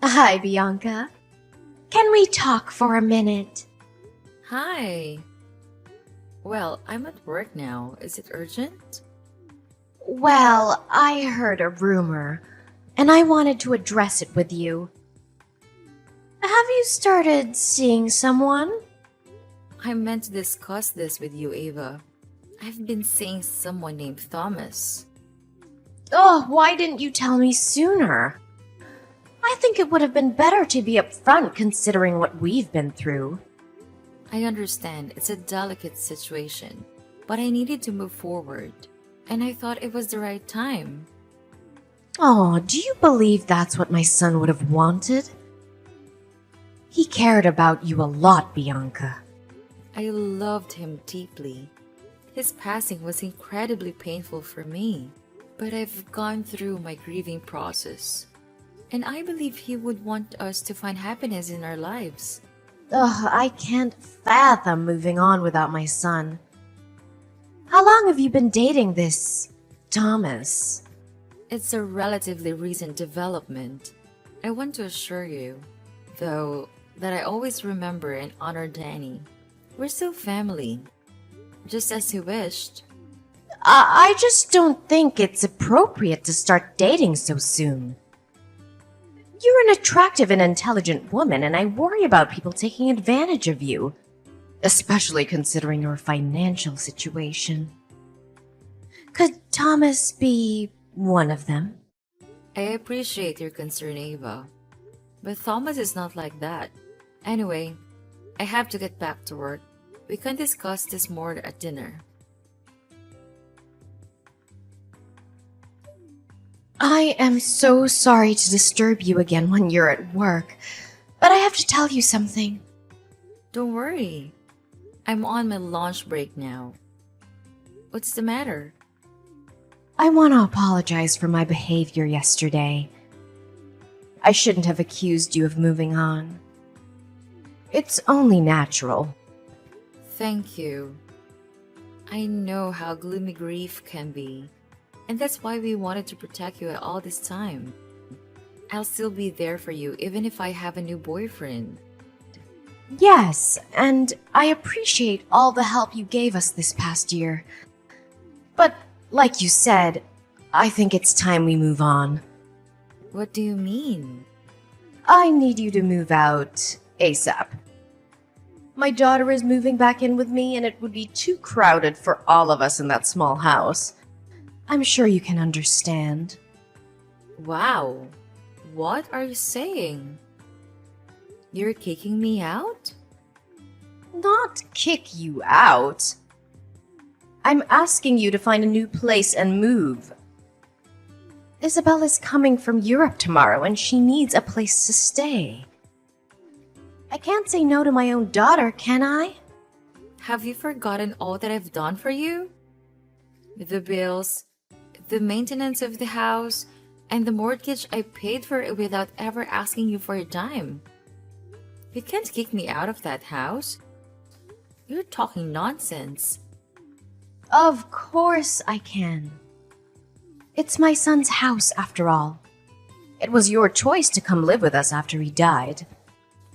Hi, Bianca. Can we talk for a minute? Hi. Well, I'm at work now. Is it urgent? Well, I heard a rumor, and I wanted to address it with you. Have you started seeing someone? I meant to discuss this with you, Ava. I've been seeing someone named Thomas. Oh, why didn't you tell me sooner? I think it would have been better to be upfront considering what we've been through. I understand it's a delicate situation, but I needed to move forward, and I thought it was the right time. Oh, do you believe that's what my son would have wanted? He cared about you a lot, Bianca. I loved him deeply. His passing was incredibly painful for me, but I've gone through my grieving process, and I believe he would want us to find happiness in our lives. Ugh, I can't fathom moving on without my son. How long have you been dating this Thomas? It's a relatively recent development. I want to assure you, though, that I always remember and honor Danny. We're still family, just as he wished. I just don't think it's appropriate to start dating so soon. You're an attractive and intelligent woman, and I worry about people taking advantage of you, especially considering your financial situation. Could Thomas be one of them? I appreciate your concern, Ava, but Thomas is not like that. Anyway, I have to get back to work. We can discuss this more at dinner. I am so sorry to disturb you again when you're at work, but I have to tell you something. Don't worry. I'm on my lunch break now. What's the matter? I want to apologize for my behavior yesterday. I shouldn't have accused you of moving on. It's only natural. Thank you. I know how gloomy grief can be, and that's why we wanted to protect you at all this time. I'll still be there for you even if I have a new boyfriend. Yes, and I appreciate all the help you gave us this past year. But, like you said, I think it's time we move on. What do you mean? I need you to move out ASAP. My daughter is moving back in with me, and it would be too crowded for all of us in that small house. I'm sure you can understand. Wow. What are you saying? You're kicking me out? Not kick you out. I'm asking you to find a new place and move. Isabel is coming from Europe tomorrow, and she needs a place to stay. I can't say no to my own daughter, can I? Have you forgotten all that I've done for you? The bills, the maintenance of the house, and the mortgage I paid for it without ever asking you for a dime. You can't kick me out of that house. You're talking nonsense. Of course I can. It's my son's house, after all. It was your choice to come live with us after he died.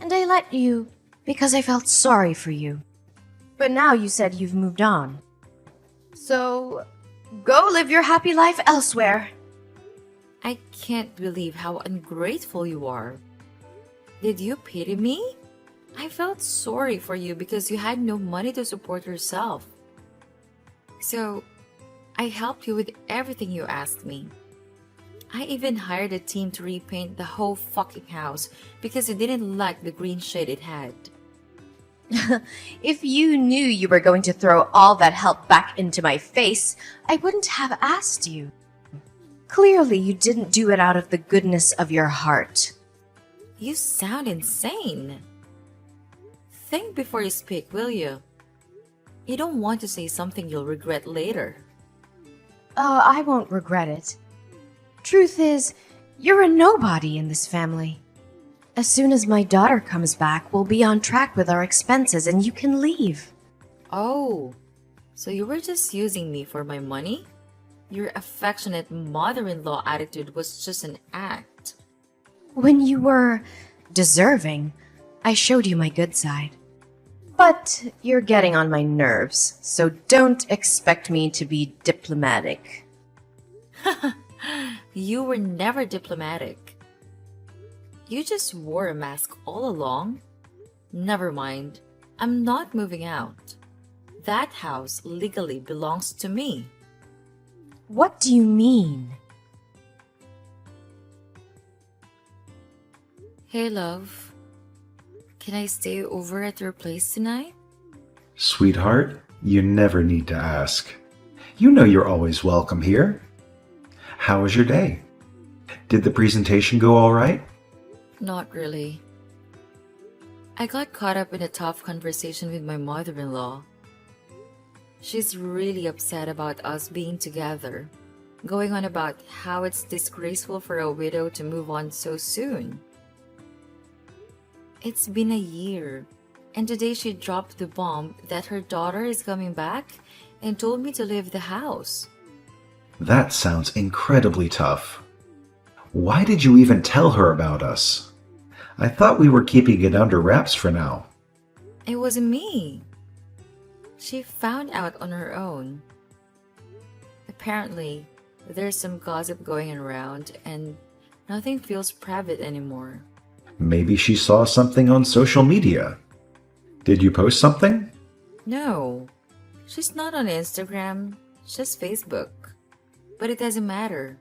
And I let you because I felt sorry for you. But now you said you've moved on. So, go live your happy life elsewhere. I can't believe how ungrateful you are. Did you pity me? I felt sorry for you because you had no money to support yourself. So, I helped you with everything you asked me. I even hired a team to repaint the whole fucking house because you didn't like the green shade it had. If you knew you were going to throw all that help back into my face, I wouldn't have asked you. Clearly, you didn't do it out of the goodness of your heart. You sound insane. Think before you speak, will you? You don't want to say something you'll regret later. Oh, I won't regret it. Truth is, you're a nobody in this family. As soon as my daughter comes back, we'll be on track with our expenses and you can leave. Oh, so you were just using me for my money? Your affectionate mother-in-law attitude was just an act. When you were deserving, I showed you my good side. But you're getting on my nerves, so don't expect me to be diplomatic. You were never diplomatic. You just wore a mask all along. Never mind. I'm not moving out. That house legally belongs to me. What do you mean? Hey, love. Can I stay over at your place tonight? Sweetheart, you never need to ask. You know you're always welcome here. How was your day? Did the presentation go all right? Not really. I got caught up in a tough conversation with my mother-in-law. She's really upset about us being together, going on about how it's disgraceful for a widow to move on so soon. It's been a year, and today she dropped the bomb that her daughter is coming back and told me to leave the house. That sounds incredibly tough. Why did you even tell her about us? I thought we were keeping it under wraps for now. It wasn't me. She found out on her own. Apparently, there's some gossip going around and nothing feels private anymore. Maybe she saw something on social media. Did you post something? No, she's not on Instagram, just Facebook. But it doesn't matter.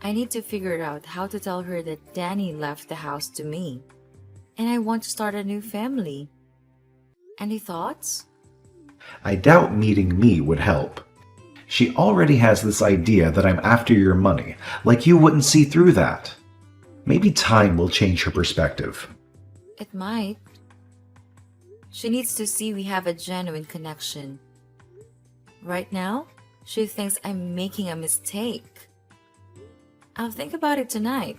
I need to figure out how to tell her that Danny left the house to me, and I want to start a new family. Any thoughts? I doubt meeting me would help. She already has this idea that I'm after your money, like you wouldn't see through that. Maybe time will change her perspective. It might. She needs to see we have a genuine connection. Right now, she thinks I'm making a mistake. I'll think about it tonight.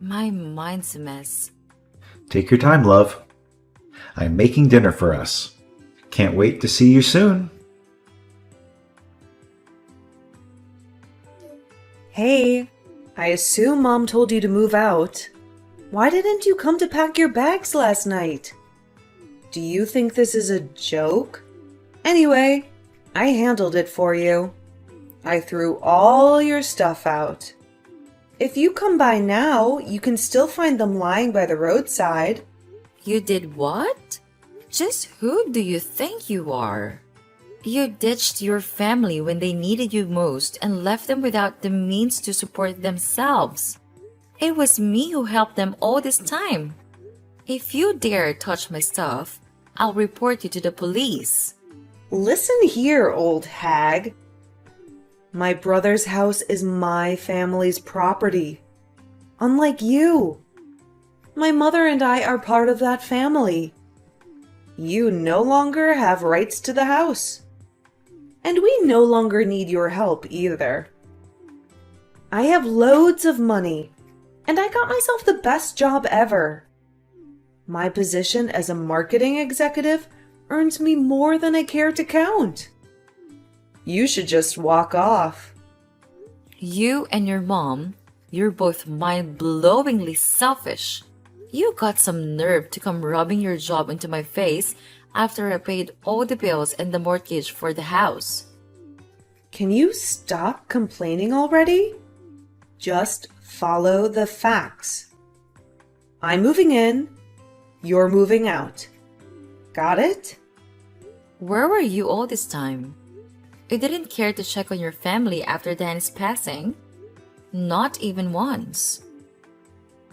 My mind's a mess. Take your time, love. I'm making dinner for us. Can't wait to see you soon. Hey, I assume Mom told you to move out. Why didn't you come to pack your bags last night? Do you think this is a joke? Anyway, I handled it for you. I threw all your stuff out. If you come by now, you can still find them lying by the roadside. You did what? Just who do you think you are? You ditched your family when they needed you most and left them without the means to support themselves. It was me who helped them all this time. If you dare touch my stuff, I'll report you to the police. Listen here, old hag. My brother's house is my family's property. Unlike you. My mother and I are part of that family. You no longer have rights to the house. And we no longer need your help either. I have loads of money, and I got myself the best job ever. My position as a marketing executive earns me more than I care to count. You should just walk off. You and your mom, you're both mind-blowingly selfish. You got some nerve to come rubbing your job into my face after I paid all the bills and the mortgage for the house. Can you stop complaining already? Just follow the facts. I'm moving in. You're moving out. Got it? Where were you all this time? You didn't care to check on your family after Danny's passing? Not even once.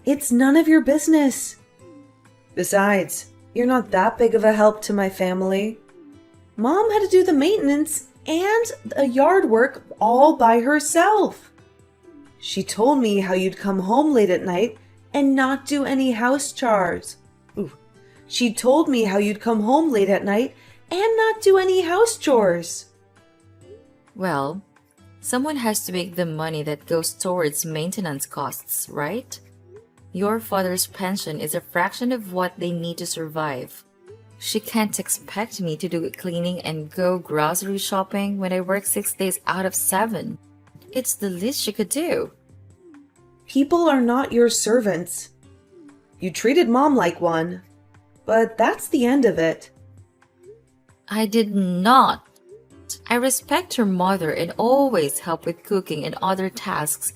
It's none of your business. Besides, you're not that big of a help to my family. Mom had to do the maintenance and the yard work all by herself. She told me how you'd come home late at night and not do any house chores. She told me how you'd come home late at night and not do any house chores. Well, someone has to make the money that goes towards maintenance costs, right? Your father's pension is a fraction of what they need to survive. She can't expect me to do cleaning and go grocery shopping when I work 6 days out of 7. It's the least she could do. People are not your servants. You treated Mom like one, but that's the end of it. I did not. I respect your mother and always help with cooking and other tasks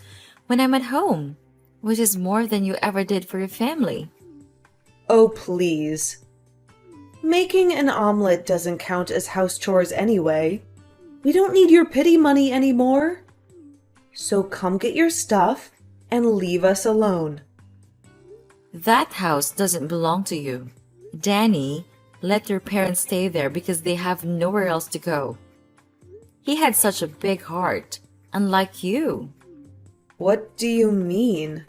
when I'm at home, which is more than you ever did for your family. Oh, please. Making an omelet doesn't count as house chores anyway. We don't need your pity money anymore. So come get your stuff and leave us alone. That house doesn't belong to you. Danny let your parents stay there because they have nowhere else to go. He had such a big heart, unlike you. What do you mean?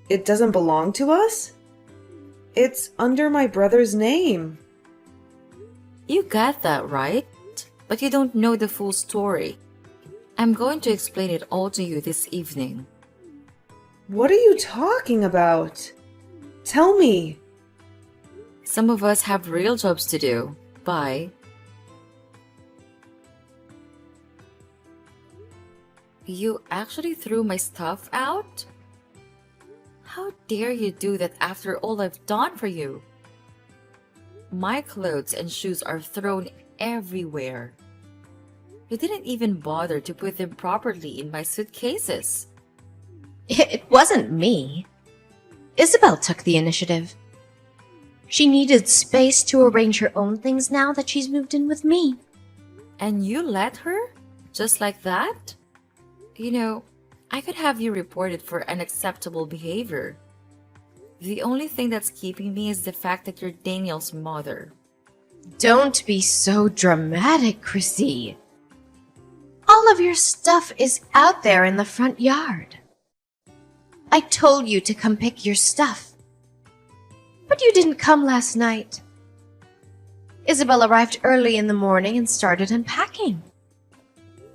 It doesn't belong to us? It's under my brother's name. You got that right, but you don't know the full story. I'm going to explain it all to you this evening. What are you talking about? Tell me. Some of us have real jobs to do. Bye. You actually threw my stuff out? How dare you do that after all I've done for you? My clothes and shoes are thrown everywhere. You didn't even bother to put them properly in my suitcases. It wasn't me. Isabel took the initiative. She needed space to arrange her own things now that she's moved in with me. And you let her? Just like that? You know, I could have you reported for unacceptable behavior. The only thing that's keeping me is the fact that you're Daniel's mother. Don't be so dramatic, Chrissy. All of your stuff is out there in the front yard. I told you to come pick your stuff. But you didn't come last night. Isabel arrived early in the morning and started unpacking.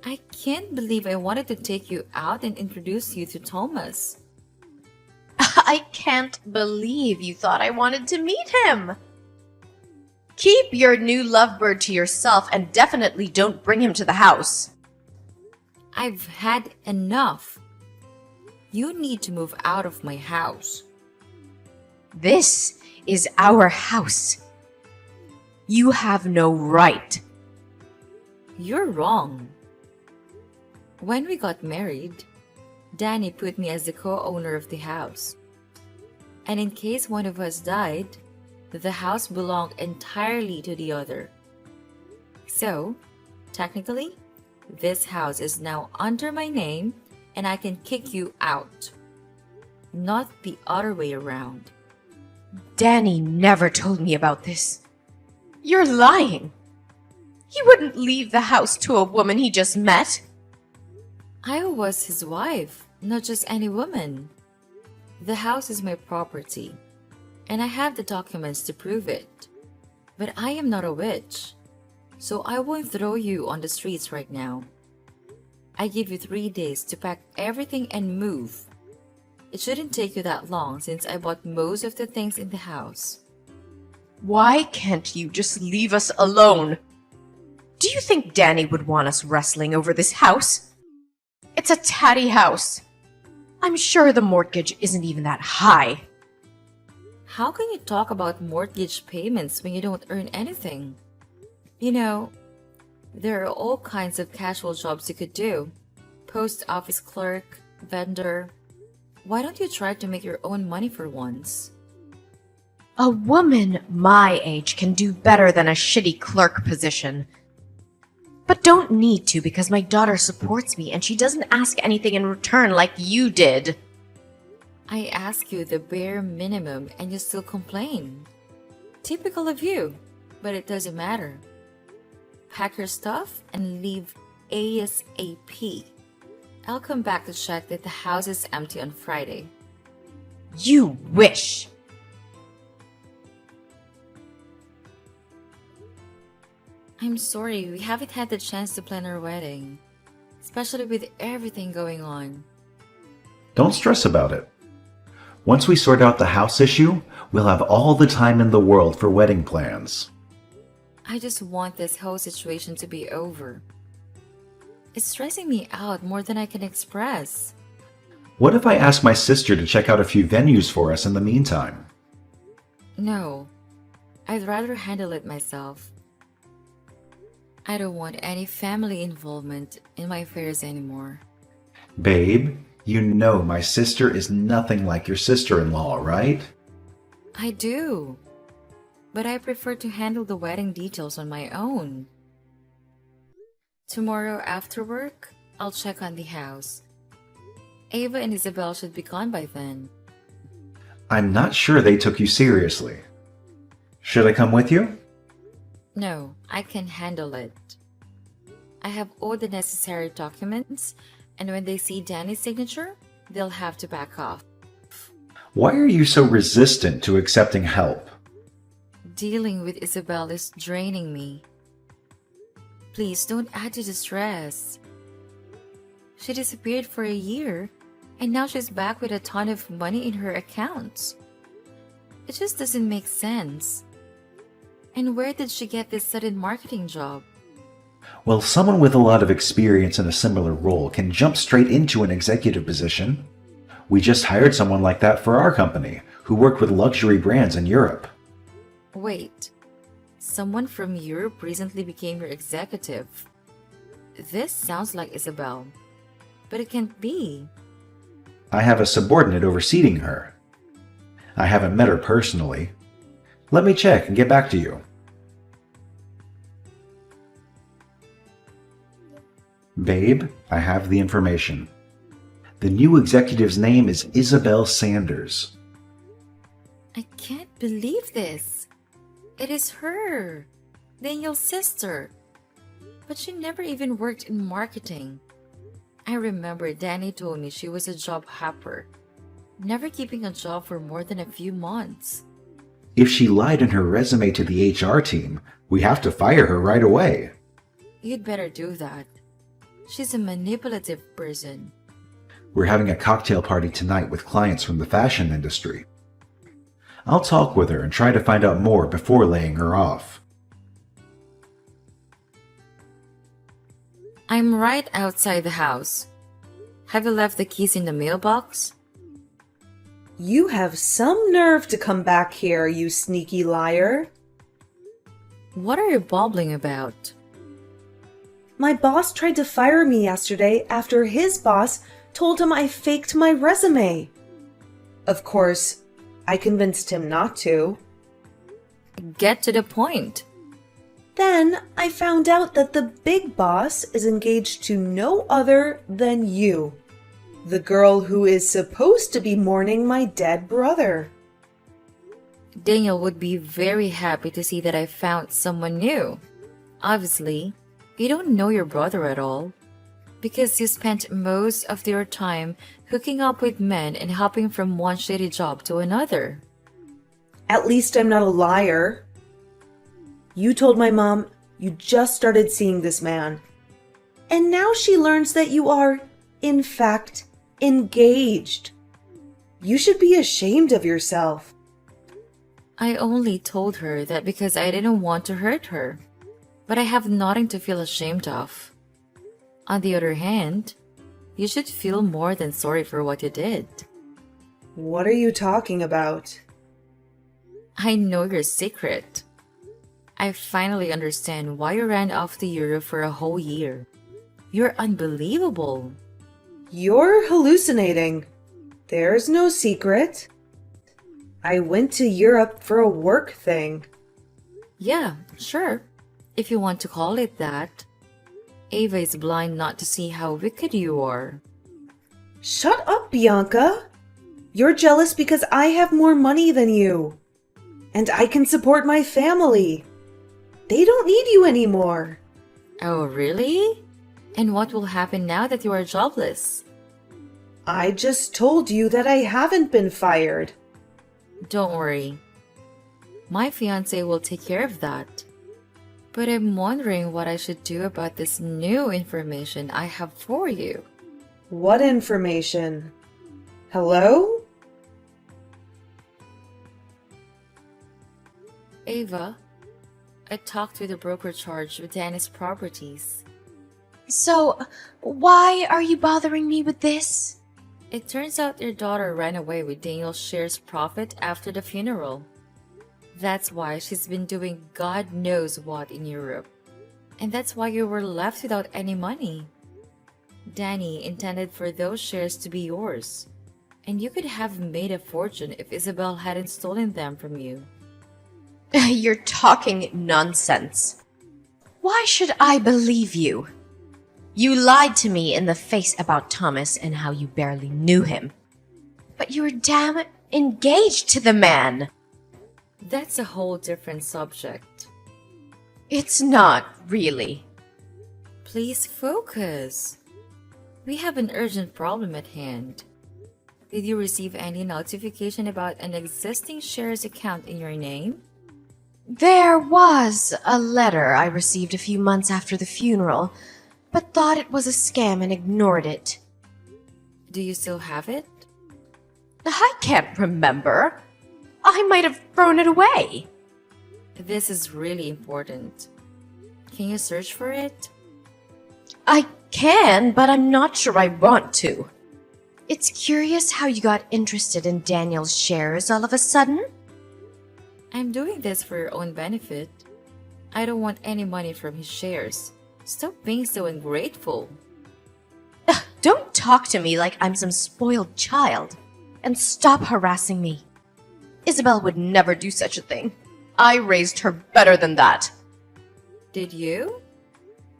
I can't believe I wanted to take you out and introduce you to Thomas. I can't believe you thought I wanted to meet him. Keep your new lovebird to yourself and definitely don't bring him to the house. I've had enough. You need to move out of my house. This is our house. You have no right. You're wrong. When we got married, Danny put me as the co-owner of the house. And in case one of us died, the house belonged entirely to the other. So, technically, this house is now under my name and I can kick you out. Not the other way around. Danny never told me about this. You're lying. He wouldn't leave the house to a woman he just met. I was his wife, not just any woman. The house is my property, and I have the documents to prove it. But I am not a witch, so I won't throw you on the streets right now. I give you 3 days to pack everything and move. It shouldn't take you that long since I bought most of the things in the house. Why can't you just leave us alone? Do you think Danny would want us wrestling over this house? It's a tatty house. I'm sure the mortgage isn't even that high. How can you talk about mortgage payments when you don't earn anything? You know, there are all kinds of casual jobs you could do. Post office clerk, vendor. Why don't you try to make your own money for once? A woman my age can do better than a shitty clerk position. But don't need to because my daughter supports me and she doesn't ask anything in return like you did. I ask you the bare minimum and you still complain. Typical of you, but it doesn't matter. Pack your stuff and leave ASAP. I'll come back to check that the house is empty on Friday. You wish. I'm sorry, we haven't had the chance to plan our wedding, especially with everything going on. Don't stress about it. Once we sort out the house issue, we'll have all the time in the world for wedding plans. I just want this whole situation to be over. It's stressing me out more than I can express. What if I ask my sister to check out a few venues for us in the meantime? No, I'd rather handle it myself. I don't want any family involvement in my affairs anymore. Babe, you know my sister is nothing like your sister-in-law, right? I do, but I prefer to handle the wedding details on my own. Tomorrow after work, I'll check on the house. Ava and Isabel should be gone by then. I'm not sure they took you seriously. Should I come with you? No, I can handle it. I have all the necessary documents, and when they see Danny's signature, they'll have to back off. Why are you so resistant to accepting help? Dealing with Isabel is draining me. Please don't add to the stress. She disappeared for a year, and now she's back with a ton of money in her accounts. It just doesn't make sense. And where did she get this sudden marketing job? Well, someone with a lot of experience in a similar role can jump straight into an executive position. We just hired someone like that for our company, who worked with luxury brands in Europe. Wait, someone from Europe recently became your executive. This sounds like Isabel, but it can't be. I have a subordinate overseeing her. I haven't met her personally. Let me check and get back to you. Babe, I have the information. The new executive's name is Isabel Sanders. I can't believe this. It is her, Daniel's sister. But she never even worked in marketing. I remember Danny told me she was a job hopper, never keeping a job for more than a few months. If she lied in her resume to the HR team, we have to fire her right away. You'd better do that. She's a manipulative person. We're having a cocktail party tonight with clients from the fashion industry. I'll talk with her and try to find out more before laying her off. I'm right outside the house. Have you left the keys in the mailbox? You have some nerve to come back here, you sneaky liar. What are you babbling about? My boss tried to fire me yesterday after his boss told him I faked my resume. Of course, I convinced him not to. Get to the point. Then I found out that the big boss is engaged to no other than you, the girl who is supposed to be mourning my dead brother. Daniel would be very happy to see that I found someone new. Obviously, you don't know your brother at all, because you spent most of your time hooking up with men and hopping from one shitty job to another. At least I'm not a liar. You told my mom you just started seeing this man. And now she learns that you are, in fact, engaged. You should be ashamed of yourself. I only told her that because I didn't want to hurt her, but I have nothing to feel ashamed of. On the other hand, you should feel more than sorry for what you did. What are you talking about? I know your secret. I finally understand why you ran off to Europe for a whole year. You're unbelievable. You're hallucinating. There's no secret. I went to Europe for a work thing. Yeah, sure, if you want to call it that. Ava is blind not to see how wicked you are. Shut up, Bianca. You're jealous because I have more money than you. And I can support my family. They don't need you anymore. Oh, really? And what will happen now that you are jobless? I just told you that I haven't been fired. Don't worry. My fiancé will take care of that. But I'm wondering what I should do about this new information I have for you. What information? Hello? Ava, I talked with the broker charged with Danny's properties. So, why are you bothering me with this? It turns out your daughter ran away with Daniel's shares profit after the funeral. That's why she's been doing God knows what in Europe. And that's why you were left without any money. Danny intended for those shares to be yours, and you could have made a fortune if Isabel hadn't stolen them from you. You're talking nonsense. Why should I believe you? You lied to me in the face about Thomas and how you barely knew him. But you were damn engaged to the man. That's a whole different subject. It's not, really. Please focus. We have an urgent problem at hand. Did you receive any notification about an existing shares account in your name? There was a letter I received a few months after the funeral, but thought it was a scam and ignored it. Do you still have it? I can't remember. I might have thrown it away. This is really important. Can you search for it? I can, but I'm not sure I want to. It's curious how you got interested in Daniel's shares all of a sudden. I'm doing this for your own benefit. I don't want any money from his shares. Stop being so ungrateful. Don't talk to me like I'm some spoiled child. And stop harassing me. Isabel would never do such a thing. I raised her better than that. Did you?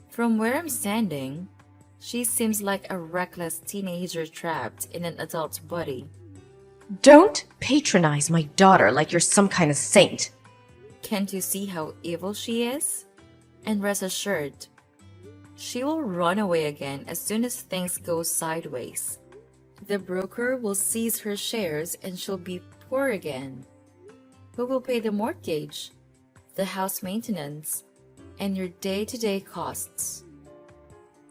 From where I'm standing, she seems like a reckless teenager trapped in an adult's body. Don't patronize my daughter like you're some kind of saint. Can't you see how evil she is? And rest assured, she will run away again as soon as things go sideways. The broker will seize her shares and she'll be poor again. Who will pay the mortgage, the house maintenance, and your day-to-day costs?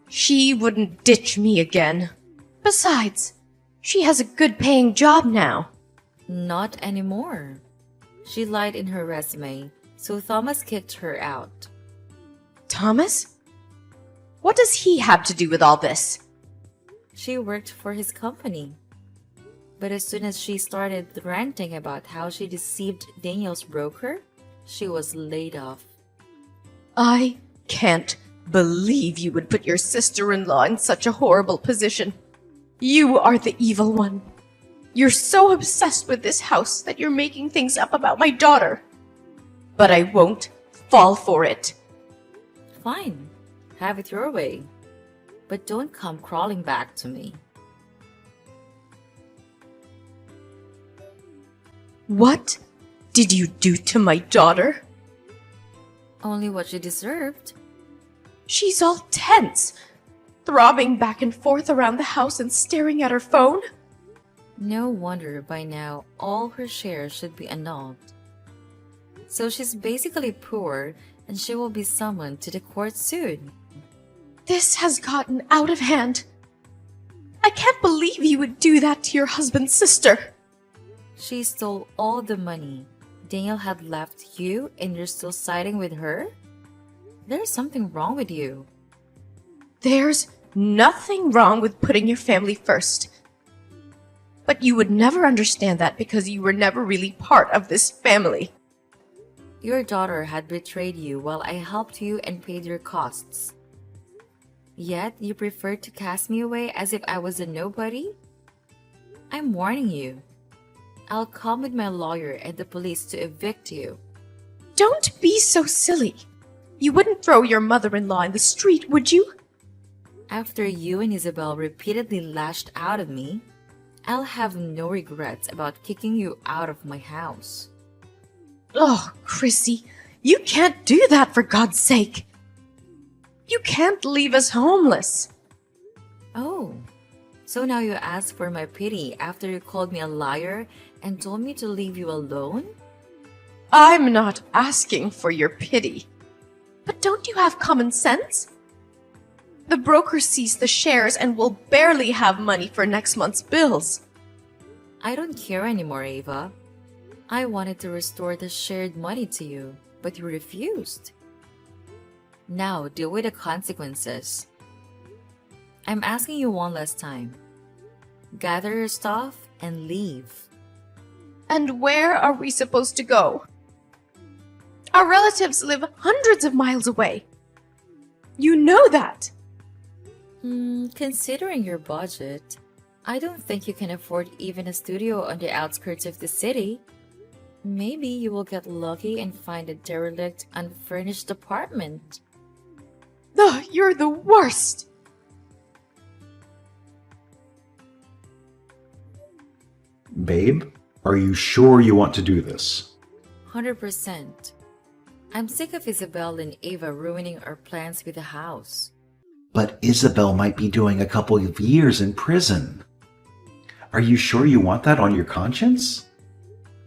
She wouldn't ditch me again. Besides, she has a good paying job now. Not anymore. She lied in her resume, so Thomas kicked her out. Thomas? What does he have to do with all this? She worked for his company. But as soon as she started ranting about how she deceived Daniel's broker, she was laid off. I can't believe you would put your sister-in-law in such a horrible position. You are the evil one. You're so obsessed with this house that you're making things up about my daughter. But I won't fall for it. Fine, have it your way. But don't come crawling back to me. What did you do to my daughter? Only what she deserved. She's all tense, throbbing back and forth around the house and staring at her phone. No wonder by now all her shares should be annulled. So she's basically poor and she will be summoned to the court soon. This has gotten out of hand. I can't believe you would do that to your husband's sister. She stole all the money Daniel had left you and you're still siding with her? There's something wrong with you. There's nothing wrong with putting your family first. But you would never understand that because you were never really part of this family. Your daughter had betrayed you while I helped you and paid your costs. Yet you preferred to cast me away as if I was a nobody? I'm warning you. I'll come with my lawyer and the police to evict you. Don't be so silly. You wouldn't throw your mother-in-law in the street, would you? After you and Isabel repeatedly lashed out at me, I'll have no regrets about kicking you out of my house. Oh, Chrissy, you can't do that for God's sake. You can't leave us homeless. Oh, so now you ask for my pity after you called me a liar and told me to leave you alone? I'm not asking for your pity. But don't you have common sense? The broker seized the shares and will barely have money for next month's bills. I don't care anymore, Ava. I wanted to restore the shared money to you, but you refused. Now deal with the consequences. I'm asking you one last time. gather your stuff, and leave. And where are we supposed to go? Our relatives live hundreds of miles away. You know that. Considering your budget, I don't think you can afford even a studio on the outskirts of the city. Maybe you will get lucky and find a derelict, unfurnished apartment. Ugh, you're the worst. Babe, are you sure you want to do this? 100%. I'm sick of Isabel and Ava ruining our plans with the house. But Isabel might be doing a couple of years in prison. Are you sure you want that on your conscience?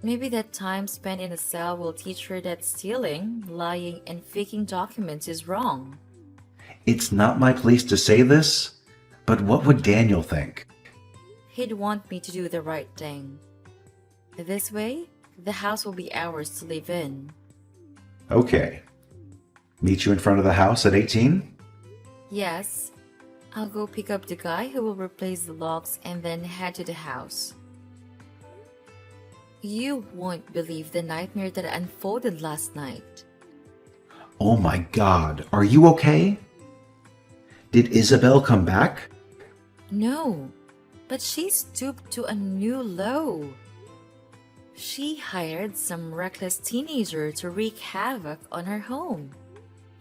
Maybe that time spent in a cell will teach her that stealing, lying, and faking documents is wrong. It's not my place to say this, but what would Daniel think? He'd want me to do the right thing. This way, the house will be ours to live in. Okay. Meet you in front of the house at 18? Yes, I'll go pick up the guy who will replace the locks and then head to the house. You won't believe the nightmare that unfolded last night. Oh my God, are you okay? Did Isabel come back? No, but she stooped to a new low. She hired some reckless teenager to wreak havoc on her home.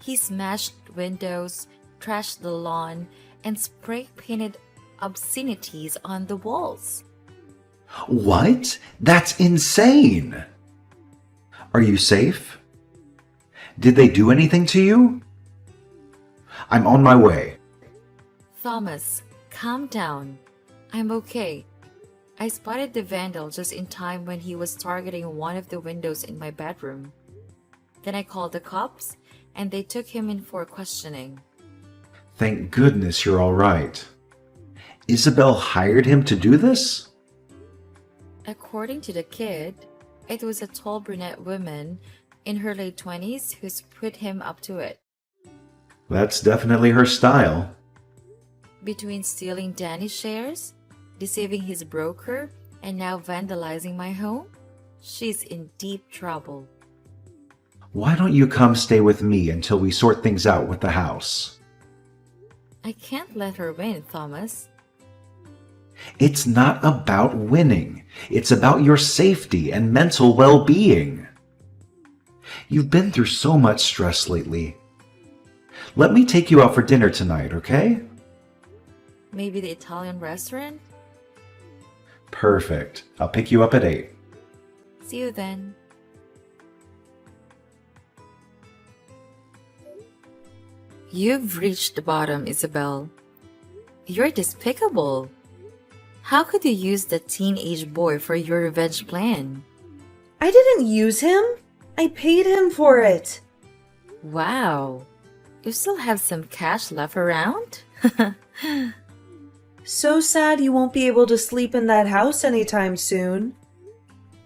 He smashed windows, trashed the lawn, and spray painted obscenities on the walls. What? That's insane! Are you safe? Did they do anything to you? I'm on my way. Thomas, calm down. I'm okay. I spotted the vandal just in time when he was targeting one of the windows in my bedroom. Then I called the cops, and they took him in for questioning. Thank goodness you're all right. Isabel hired him to do this? According to the kid, it was a tall brunette woman in her late 20s who's put him up to it. That's definitely her style. Between stealing Danny's shares, deceiving his broker, and now vandalizing my home, she's in deep trouble. Why don't you come stay with me until we sort things out with the house? I can't let her win, Thomas. It's not about winning. It's about your safety and mental well-being. You've been through so much stress lately. Let me take you out for dinner tonight, okay? Maybe the Italian restaurant? Perfect. I'll pick you up at 8. See you then. You've reached the bottom, Isabel. You're despicable. How could you use that teenage boy for your revenge plan? I didn't use him. I paid him for it. Wow. You still have some cash left around? So sad you won't be able to sleep in that house anytime soon.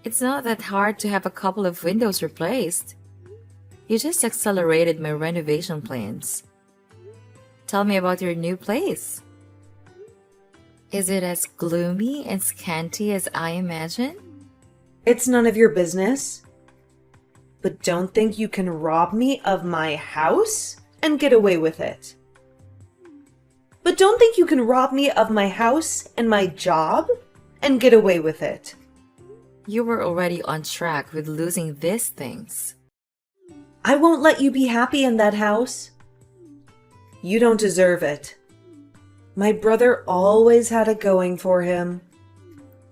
It's not that hard to have a couple of windows replaced. You just accelerated my renovation plans. Tell me about your new place. Is it as gloomy and scanty as I imagine? It's none of your business. But don't think you can rob me of my house and get away with it. But don't think you can rob me of my house and my job and get away with it. You were already on track with losing these things. I won't let you be happy in that house. You don't deserve it. My brother always had it going for him.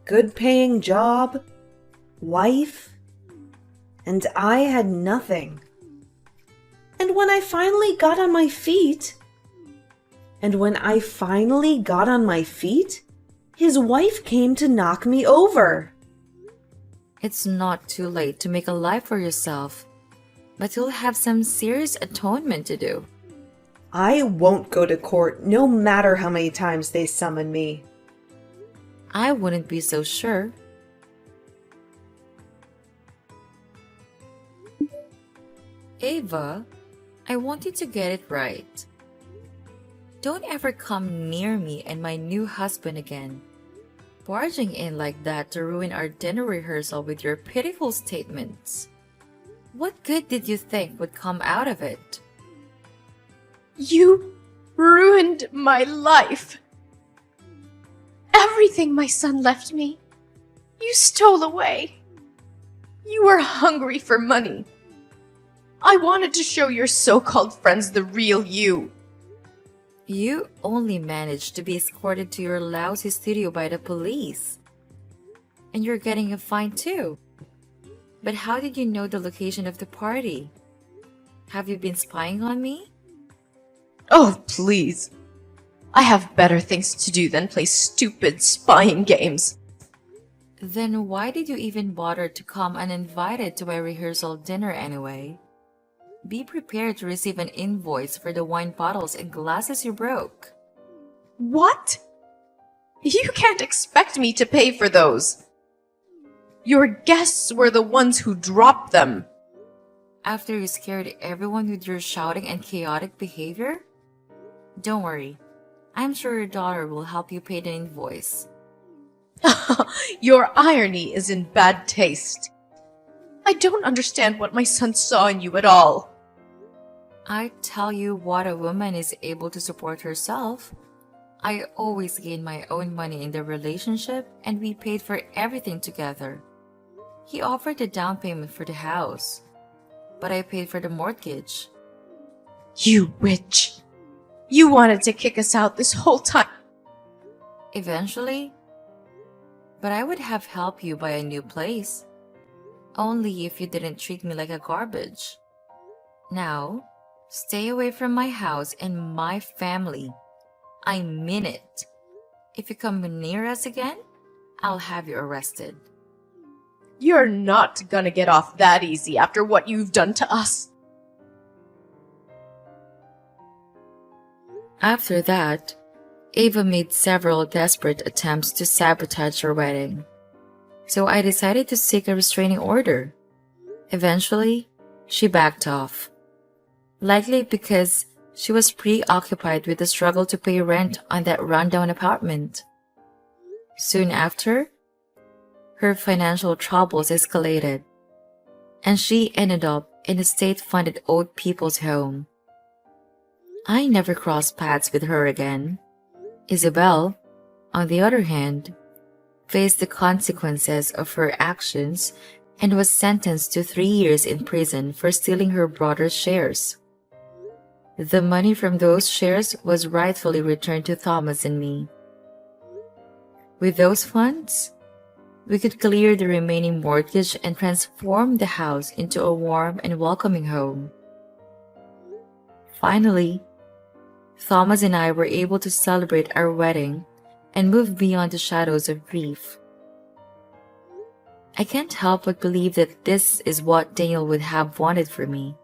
Good paying job, wife, and I had nothing. And when I finally got on my feet, his wife came to knock me over. It's not too late to make a life for yourself, but you'll have some serious atonement to do. I won't go to court no matter how many times they summon me. I wouldn't be so sure. Ava, I want you to get it right. Don't ever come near me and my new husband again. barging in like that to ruin our dinner rehearsal with your pitiful statements. What good did you think would come out of it? You ruined my life. Everything my son left me, you stole away. You were hungry for money. I wanted to show your so-called friends the real you. You only managed to be escorted to your lousy studio by the police. And you're getting a fine too. But how did you know the location of the party? Have you been spying on me? Oh, please. I have better things to do than play stupid spying games. Then why did you even bother to come uninvited to my rehearsal dinner anyway? Be prepared to receive an invoice for the wine bottles and glasses you broke. What? You can't expect me to pay for those. Your guests were the ones who dropped them. After you scared everyone with your shouting and chaotic behavior? Don't worry. I'm sure your daughter will help you pay the invoice. Your irony is in bad taste. I don't understand what my son saw in you at all. I tell you what, a woman is able to support herself. I always gain my own money in the relationship, and we paid for everything together. He offered a down payment for the house, but I paid for the mortgage. You witch. You wanted to kick us out this whole time. Eventually, but I would have helped you buy a new place. Only if you didn't treat me like a garbage. Now, stay away from my house and my family. I mean it. If you come near us again, I'll have you arrested. You're not gonna get off that easy after what you've done to us. After that, Ava made several desperate attempts to sabotage our wedding. So I decided to seek a restraining order. Eventually, she backed off. Likely because she was preoccupied with the struggle to pay rent on that rundown apartment. Soon after, her financial troubles escalated, and she ended up in a state-funded old people's home. I never crossed paths with her again. Isabel, on the other hand, faced the consequences of her actions and was sentenced to 3 years in prison for stealing her brother's shares. The money from those shares was rightfully returned to Thomas and me. With those funds, we could clear the remaining mortgage and transform the house into a warm and welcoming home. Finally, Thomas and I were able to celebrate our wedding and move beyond the shadows of grief. I can't help but believe that this is what Daniel would have wanted for me.